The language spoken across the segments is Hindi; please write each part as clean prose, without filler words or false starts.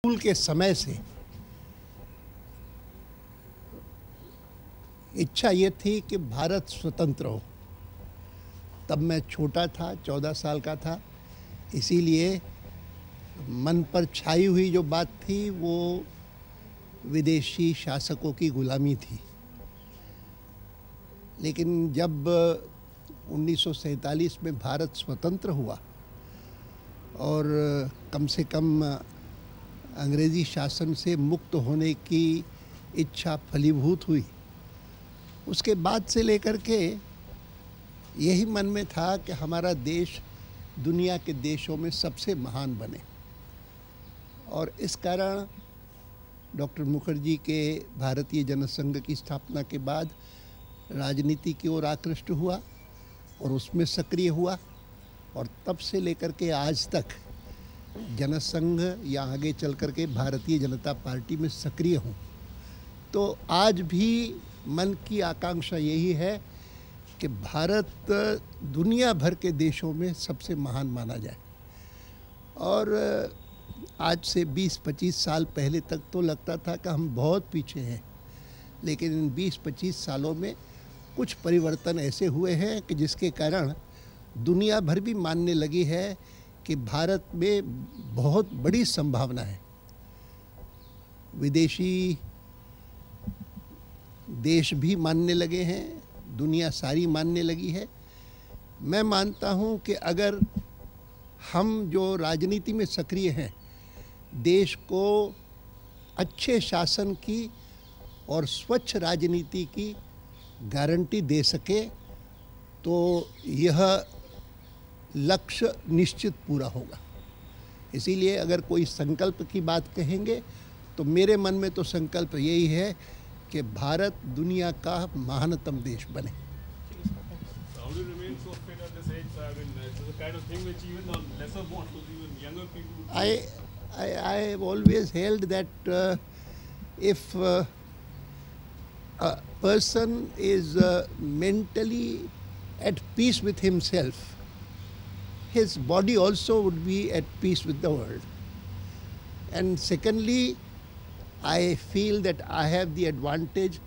स्कूल के समय से इच्छा ये थी कि भारत स्वतंत्र हो। तब मैं छोटा था, 14 साल का था, इसीलिए मन पर छाई हुई जो बात थी वो विदेशी शासकों की गुलामी थी। लेकिन जब 1947 में भारत स्वतंत्र हुआ और कम से कम अंग्रेज़ी शासन से मुक्त होने की इच्छा फलीभूत हुई, उसके बाद से लेकर के यही मन में था कि हमारा देश दुनिया के देशों में सबसे महान बने। और इस कारण डॉक्टर मुखर्जी के भारतीय जनसंघ की स्थापना के बाद राजनीति की ओर आकृष्ट हुआ और उसमें सक्रिय हुआ, और तब से लेकर के आज तक जनसंघ या आगे चल कर के भारतीय जनता पार्टी में सक्रिय हूँ। तो आज भी मन की आकांक्षा यही है कि भारत दुनिया भर के देशों में सबसे महान माना जाए। और आज से 20-25 साल पहले तक तो लगता था कि हम बहुत पीछे हैं, लेकिन इन 20-25 सालों में कुछ परिवर्तन ऐसे हुए हैं कि जिसके कारण दुनिया भर भी मानने लगी है कि भारत में बहुत बड़ी संभावना है। विदेशी देश भी मानने लगे हैं, दुनिया सारी मानने लगी है। मैं मानता हूं कि अगर हम जो राजनीति में सक्रिय हैं देश को अच्छे शासन की और स्वच्छ राजनीति की गारंटी दे सके तो यह लक्ष्य निश्चित पूरा होगा। इसीलिए अगर कोई संकल्प की बात कहेंगे तो मेरे मन में तो संकल्प यही है कि भारत दुनिया का महानतम देश बने। How do you remain so fit at this age? I mean, it's the kind of thing which even the lesser born, even younger people. I have always held that if a person is mentally at peace with himself, his body also would be at peace with the world. And secondly, I feel that I have the advantage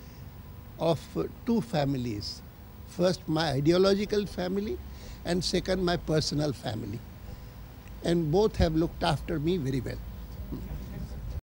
of two families. First, my ideological family, and second, my personal family. And both have looked after me very well.